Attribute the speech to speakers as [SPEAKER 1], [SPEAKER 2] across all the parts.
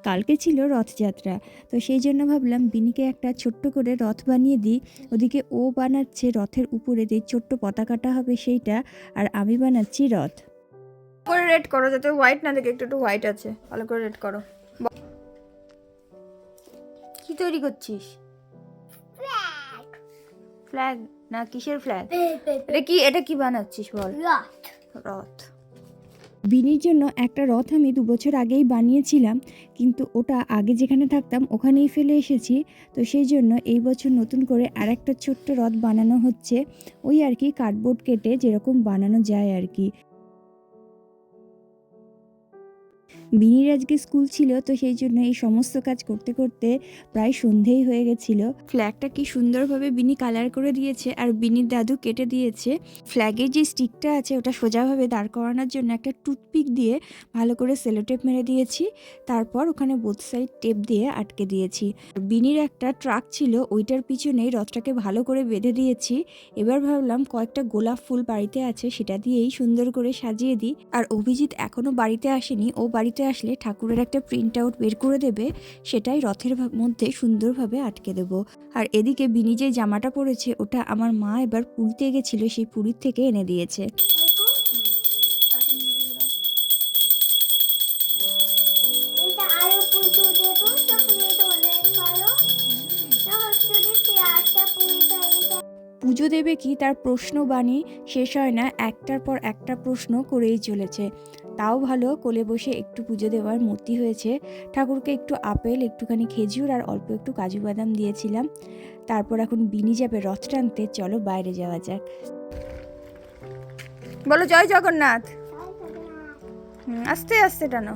[SPEAKER 1] কালকে ছিল রথযাত্রা, তো সেই জন্য ভাবলাম বিনিকে একটা ছোট্ট করে রথ বানিয়ে দিই। ওদিকে ও বানাচ্ছে রথের উপরে যে ছোট্ট পতাকাটা হবে সেইটা, আর আমি বানাচ্ছি রথ।
[SPEAKER 2] করে রেড করো যাতে হোয়াইট না দেখে, একটু একটু হোয়াইট আছে, ভালো করে রেড করো। কি তৈরি করছিস? ফ্ল্যাগ না কিসের ফ্ল্যাগ? এটা কি বানাচ্ছিস বল? রথ।
[SPEAKER 1] বিনির জন্য একটা রথ আমি 2 বছর আগেই বানিয়েছিলাম, কিন্তু ওটা আগে যেখানে থাকতাম ওখানেই ফেলে এসেছি। তো সেই জন্য এই বছর নতুন করে আরেকটা ছোট্ট রথ বানানো হচ্ছে, ওই আর কি কার্ডবোর্ড কেটে যেরকম বানানো যায় আর কি। বিনির আজকে স্কুল ছিল, তো সেই জন্য এই সমস্ত কাজ করতে করতে প্রায় সন্ধেই হয়ে গেছিল। ফ্ল্যাগটা কি সুন্দরভাবে বিনি কালার করে দিয়েছে, আর বিনির দাদু কেটে দিয়েছে। ফ্ল্যাগের যে স্টিকটা আছে ওটা সোজাভাবে দাঁড় করানোর জন্য একটা টুথপিক দিয়ে ভালো করে সেলোটেপ মেরে দিয়েছি, তারপর ওখানে বোথ সাইড টেপ দিয়ে আটকে দিয়েছি। বিনির একটা ট্রাক ছিল, ওইটার পিছনেই রথটাকে ভালো করে বেঁধে দিয়েছি। এবার ভাবলাম কয়েকটা গোলাপ ফুল বাড়িতে আছে, সেটা দিয়েই সুন্দর করে সাজিয়ে দিই। আর অভিজিৎ এখনও বাড়িতে আসেনি, ও বাড়িতে আসলে ঠাকুরের একটা প্রিন্ট আউট বের করে দেবে, সেটাই রথের মধ্যে সুন্দরভাবে আটকে দেব। আর এদিকে বিনি যে জামাটা পরেছে ওটা আমার মা এবার পুরীতে গেছিল, সেই পুরীর থেকে এনে দিয়েছে। পুজো দেবে কি তার প্রশ্ন বাণী শেষ হয় না, একটার পর একটা প্রশ্ন করেই চলেছে। তাও ভালো কোলে বসে একটু পুজো দেওয়ার মূর্তি হয়েছে। ঠাকুরকে একটু আপেল, একটুখানি খেজুর আর অল্প একটু কাজু বাদাম দিয়েছিলাম। তারপর এখন বিনি যাবে রথ টানতে, চলো বাইরে যাওয়া যাক।
[SPEAKER 2] বলো জয় জগন্নাথ। আস্তে আস্তে টানো।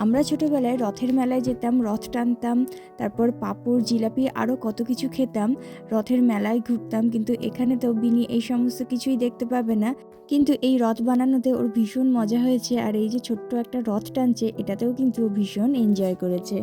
[SPEAKER 1] আমরা ছোটোবেলায় রথের মেলায় যেতাম, রথ টানতাম, তারপর পাঁপড়, জিলাপি আরও কত কিছু খেতাম, রথের মেলায় ঘুরতাম। কিন্তু এখানে তো বিনি এই সমস্ত কিছুই দেখতে পাবে না, কিন্তু এই রথ বানানোতে ওর ভীষণ মজা হয়েছে। আর এই যে ছোট্ট একটা রথ টানছে, এটাতেও কিন্তু ও ভীষণ এনজয় করেছে।